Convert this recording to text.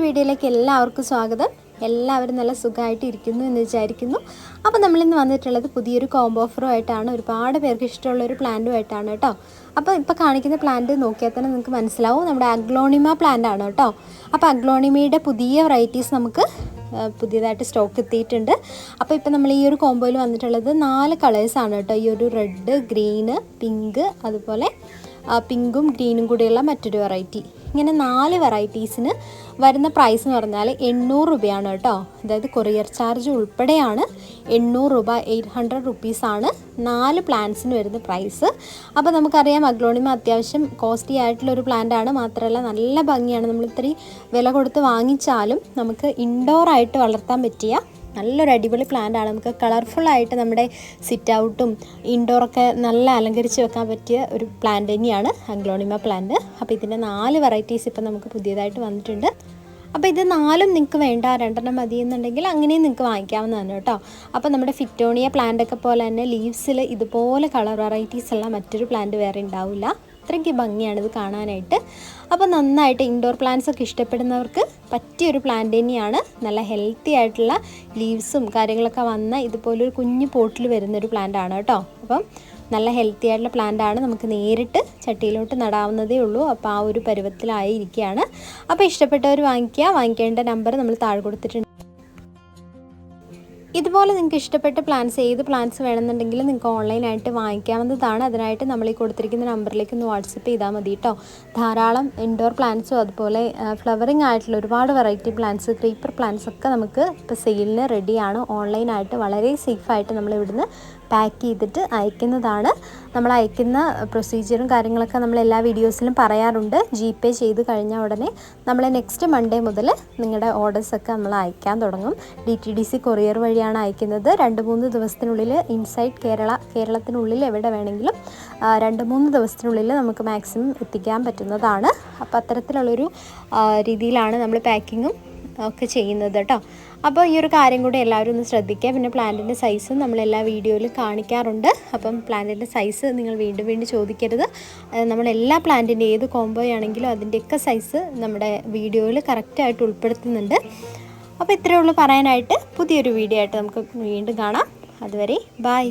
വീഡിയോയിലേക്ക് എല്ലാവർക്കും സ്വാഗതം. എല്ലാവരും നല്ല സുഖമായിട്ട് ഇരിക്കുന്നു എന്ന് വിചാരിക്കുന്നു. അപ്പോൾ നമ്മളിന്ന് വന്നിട്ടുള്ളത് പുതിയൊരു കോംബോ ഓഫറുമായിട്ടാണ്. ഒരുപാട് പേർക്ക് ഇഷ്ടമുള്ള ഒരു പ്ലാന്റുമായിട്ടാണ് കേട്ടോ. അപ്പോൾ ഇപ്പോൾ കാണിക്കുന്ന പ്ലാന്റ് നോക്കിയാൽ തന്നെ നിങ്ങൾക്ക് മനസ്സിലാവും നമ്മുടെ അഗ്ലോണിമ പ്ലാന്റ് ആണ് കേട്ടോ. അപ്പോൾ അഗ്ലോണിമയുടെ പുതിയ വെറൈറ്റീസ് നമുക്ക് പുതിയതായിട്ട് സ്റ്റോക്ക് എത്തിയിട്ടുണ്ട്. അപ്പോൾ ഇപ്പോൾ നമ്മൾ ഈ ഒരു കോംബോയിൽ വന്നിട്ടുള്ളത് 4 കളേഴ്സാണ് കേട്ടോ. ഈ ഒരു റെഡ്, ഗ്രീന്, പിങ്ക്, അതുപോലെ പിങ്കും ഗ്രീനും കൂടിയുള്ള മറ്റൊരു വെറൈറ്റി. ഇങ്ങനെ 4 വെറൈറ്റീസിന് വരുന്ന പ്രൈസ് എന്ന് പറഞ്ഞാൽ 800 രൂപയാണ് കേട്ടോ. അതായത് കൊറിയർ ചാർജ് ഉൾപ്പെടെയാണ് 800 രൂപ, 800 റുപ്പീസാണ് 4 പ്ലാന്റ്സിന് വരുന്ന പ്രൈസ്. അപ്പോൾ നമുക്കറിയാം അഗ്ലോണിമ അത്യാവശ്യം കോസ്റ്റ്ലി ആയിട്ടുള്ളൊരു പ്ലാന്റാണ്. മാത്രമല്ല നല്ല ഭംഗിയാണ്. നമ്മൾ ഇത്രയും വില കൊടുത്ത് വാങ്ങിച്ചാലും നമുക്ക് ഇൻഡോറായിട്ട് വളർത്താൻ പറ്റിയ നല്ലൊരു അടിപൊളി പ്ലാന്റാണ്. നമുക്ക് കളർഫുള്ളായിട്ട് നമ്മുടെ സിറ്റ് ഔട്ടും ഇൻഡോറൊക്കെ നല്ല അലങ്കരിച്ച് വെക്കാൻ പറ്റിയ ഒരു പ്ലാന്റ് തന്നെയാണ് അഗ്ലോണിമ പ്ലാന്റ്. അപ്പോൾ ഇതിൻ്റെ 4 വെറൈറ്റീസ് ഇപ്പം നമുക്ക് പുതിയതായിട്ട് വന്നിട്ടുണ്ട്. അപ്പോൾ ഇത് 4ഉം നിങ്ങൾക്ക് വേണ്ട 2 മതി എന്നുണ്ടെങ്കിൽ അങ്ങനെയും നിങ്ങൾക്ക് വാങ്ങിക്കാവുന്നതാണ് കേട്ടോ. അപ്പോൾ നമ്മുടെ ഫിറ്റോണിയ പ്ലാന്റൊക്കെ പോലെ തന്നെ ലീവ്സിൽ ഇതുപോലെ കളർ വെറൈറ്റീസ് എല്ലാം മറ്റൊരു പ്ലാന്റ് വേറെ ഉണ്ടാവില്ല. അത്രയ്ക്ക് ഭംഗിയാണിത് കാണാനായിട്ട്. അപ്പോൾ നന്നായിട്ട് ഇൻഡോർ പ്ലാന്റ്സ് ഒക്കെ ഇഷ്ടപ്പെടുന്നവർക്ക് പറ്റിയൊരു പ്ലാന്റ് തന്നെയാണ്. നല്ല ഹെൽത്തി ആയിട്ടുള്ള ലീവ്സും കാര്യങ്ങളൊക്കെ വന്ന ഇതുപോലൊരു കുഞ്ഞു പോട്ടിൽ വരുന്നൊരു പ്ലാന്റ് ആണ് കേട്ടോ. അപ്പം നല്ല ഹെൽത്തി ആയിട്ടുള്ള പ്ലാന്റ് ആണ്. നമുക്ക് നേരിട്ട് ചട്ടിയിലോട്ട് നടാവുന്നതേ ഉള്ളൂ. അപ്പോൾ ആ ഒരു പരുവത്തിലായിരിക്കുകയാണ്. അപ്പോൾ ഇഷ്ടപ്പെട്ടവർ വാങ്ങിക്കേണ്ട നമ്പർ നമ്മൾ താഴെ കൊടുത്തിട്ടുണ്ട്. ഇതുപോലെ നിങ്ങൾക്ക് ഇഷ്ടപ്പെട്ട ഏത് പ്ലാന്റ്സ് വേണമെന്നുണ്ടെങ്കിൽ നിങ്ങൾക്ക് ഓൺലൈനായിട്ട് വാങ്ങിക്കാവുന്നതാണ്. അതിനായിട്ട് നമ്മൾ ഈ കൊടുത്തിരിക്കുന്ന നമ്പറിലേക്ക് ഒന്ന് വാട്സപ്പ് ചെയ്താൽ മതി കേട്ടോ. ധാരാളം ഇൻഡോർ പ്ലാന്റ്സും അതുപോലെ ഫ്ലവറിങ് ആയിട്ടുള്ള ഒരുപാട് വെറൈറ്റി പ്ലാന്റ്സ്, ക്രീപ്പർ പ്ലാന്റ്സ് ഒക്കെ നമുക്ക് ഇപ്പോൾ സെയിലിന് റെഡിയാണ്. ഓൺലൈനായിട്ട് വളരെ സേഫായിട്ട് നമ്മൾ ഇവിടുന്ന് പാക്ക് ചെയ്തിട്ട് അയക്കുന്നതാണ്. നമ്മൾ അയക്കുന്ന പ്രൊസീജിയറും കാര്യങ്ങളൊക്കെ നമ്മൾ എല്ലാ വീഡിയോസിലും പറയാറുണ്ട്. GPay ചെയ്ത് കഴിഞ്ഞാൽ ഉടനെ നമ്മൾ നെക്സ്റ്റ് മൺഡേ മുതൽ നിങ്ങളുടെ ഓർഡേഴ്സൊക്കെ നമ്മൾ അയക്കാൻ തുടങ്ങും. DTDC കൊറിയർ വഴിയാണ് അയക്കുന്നത്. 2-3 ദിവസത്തിനുള്ളിൽ ഇൻസൈഡ് കേരളത്തിനുള്ളിൽ എവിടെ വേണമെങ്കിലും 2-3 ദിവസത്തിനുള്ളിൽ നമുക്ക് മാക്സിമം എത്തിക്കാൻ പറ്റുന്നതാണ്. അപ്പോൾ അത്തരത്തിലുള്ളൊരു രീതിയിലാണ് നമ്മൾ പാക്കിങ്ങും ഒക്കെ ചെയ്യുന്നത് കേട്ടോ. അപ്പോൾ ഈ ഒരു കാര്യം കൂടി എല്ലാവരും ഒന്ന് ശ്രദ്ധിക്കുക. പിന്നെ പ്ലാന്റിൻ്റെ സൈസും നമ്മളെല്ലാ വീഡിയോയിലും കാണിക്കാറുണ്ട്. അപ്പം പ്ലാന്റിൻ്റെ സൈസ് നിങ്ങൾ വീണ്ടും ചോദിക്കരുത്. നമ്മളെല്ലാ പ്ലാന്റിൻ്റെ ഏത് കോംബോ ആണെങ്കിലും അതിൻ്റെയൊക്കെ സൈസ് നമ്മുടെ വീഡിയോയിൽ കറക്റ്റായിട്ട് ഉൾപ്പെടുത്തുന്നുണ്ട്. അപ്പോൾ ഇത്രയേ ഉള്ളൂ പറയാനായിട്ട്. പുതിയൊരു വീഡിയോ ആയിട്ട് നമുക്ക് വീണ്ടും കാണാം. അതുവരെ ബൈ.